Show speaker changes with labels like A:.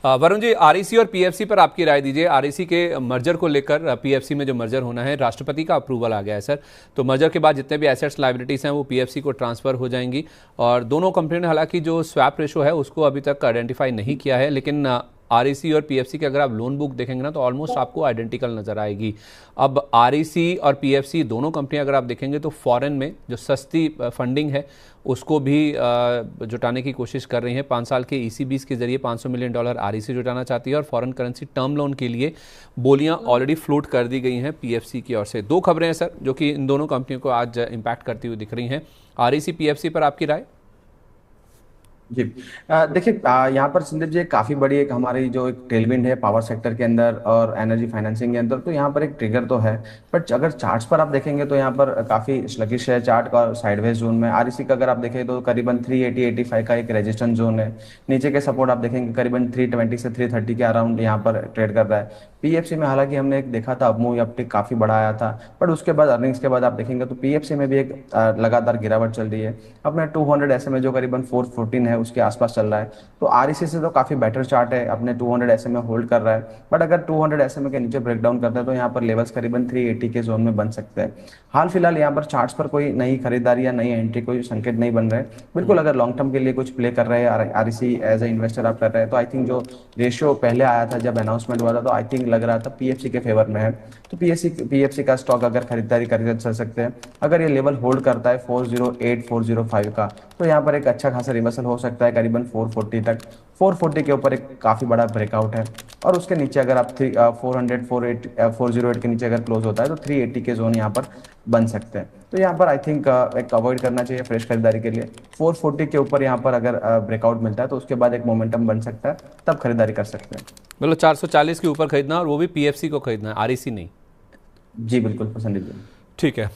A: Varun ji, REC और PFC पर आपकी राय दीजिए। आरईसी के मर्जर को लेकर पीएफसी में जो मर्जर होना है, राष्ट्रपति का अप्रूवल आ गया है सर। तो मर्जर के बाद जितने भी एसेट्स लायबिलिटीज़ हैं वो पीएफसी को ट्रांसफर हो जाएंगी। और दोनों कंपनी ने हालांकि जो स्वैप रेशो है उसको अभी तक आइडेंटिफाई नहीं किया है, लेकिन आरईसी और पीएफसी के अगर आप लोन बुक देखेंगे ना तो ऑलमोस्ट आपको आइडेंटिकल नजर आएगी। अब आरईसी और पीएफसी दोनों कंपनियां अगर आप देखेंगे तो फॉरेन में जो सस्ती फंडिंग है उसको भी जुटाने की कोशिश कर रही हैं। 5 साल के ईसीबीज के जरिए $500 मिलियन आरईसी जुटाना चाहती है और फॉरेन करेंसी टर्म लोन के लिए बोलियां ऑलरेडी फ्लोट कर दी गई हैं पीएफसी की ओर से। 2 खबरें हैं सर जो कि इन दोनों कंपनियों को आज इम्पैक्ट करती हुई दिख रही हैं। आरईसी पीएफसी पर आपकी राय?
B: जी। देखिए, यहाँ पर संदीप जी काफ़ी बड़ी एक हमारी जो एक टेलविंड है पावर सेक्टर के अंदर और एनर्जी फाइनेंसिंग के अंदर, तो यहाँ पर एक ट्रिगर तो है। बट अगर चार्ट्स पर आप देखेंगे तो यहाँ पर काफ़ी स्लगिश है चार्ट का, साइडवेज जोन में। आरईसी का अगर आप देखें तो करीबन 380-85 का एक रेजिस्टेंस जोन है। नीचे के सपोर्ट आप देखेंगे करीबन 320 से 330 के अराउंड यहाँ पर ट्रेड कर रहा है। पीएफसी में हालांकि हमने एक देखा था अपमूव अपटिक काफ़ी बड़ा आया था, बट उसके बाद अर्निंग्स के बाद आप देखेंगे तो पीएफसी में भी एक लगातार गिरावट चल रही है। अपने 200 एसएमए जो करीबन 414 है उसके आसपास चल रहा है। तो आरईसी से तो काफी बेटर चार्ट है, अपने 200 एसएमए होल्ड कर रहा है। बट अगर 200 एसएमए के नीचे ब्रेकडाउन करता है तो यहाँ पर लेवल्स करीबन 380 के जोन में बन सकते हैं। हाल फिलहाल यहाँ पर चार्ट्स पर कोई नई खरीदारी या नई एंट्री कोई संकेत नहीं बन रहे। बिल्कुल अगर लॉन्ग टर्म के लिए कुछ प्ले कर रहे हैं आरईसी एज ए इन्वेस्टर आप कर रहे हैं तो आई थिंक जो रेशियो पहले आया था जब अनाउंसमेंट हुआ था तो आई थिंक लग रहा था पीएफसी के फेवर में है। तो पीएफसी का स्टॉक अगर खरीदारी करके चल सकते हैं। अगर ये लेवल होल्ड करता है 408 405 का तो यहाँ पर एक अच्छा खासा रिवर्सल हो सकता है करीबन 440 तक। 440 के ऊपर एक काफी बड़ा ब्रेकआउट है और उसके नीचे अगर आप 400 408 के नीचे अगर क्लोज होता है तो 380 के जोन यहाँ पर बन सकते हैं। तो यहाँ पर आई थिंक एक अवॉइड करना चाहिए फ्रेश खरीदारी के लिए। 440 के ऊपर यहाँ पर अगर ब्रेकआउट मिलता है तो उसके बाद एक मोमेंटम बन सकता है, तब खरीदारी कर सकते हैं।
A: मतलब 440 के ऊपर खरीदना और वो भी पीएफसी को खरीदना है, आरईसी नहीं?
B: जी बिल्कुल, पसंदीदा।
A: ठीक है।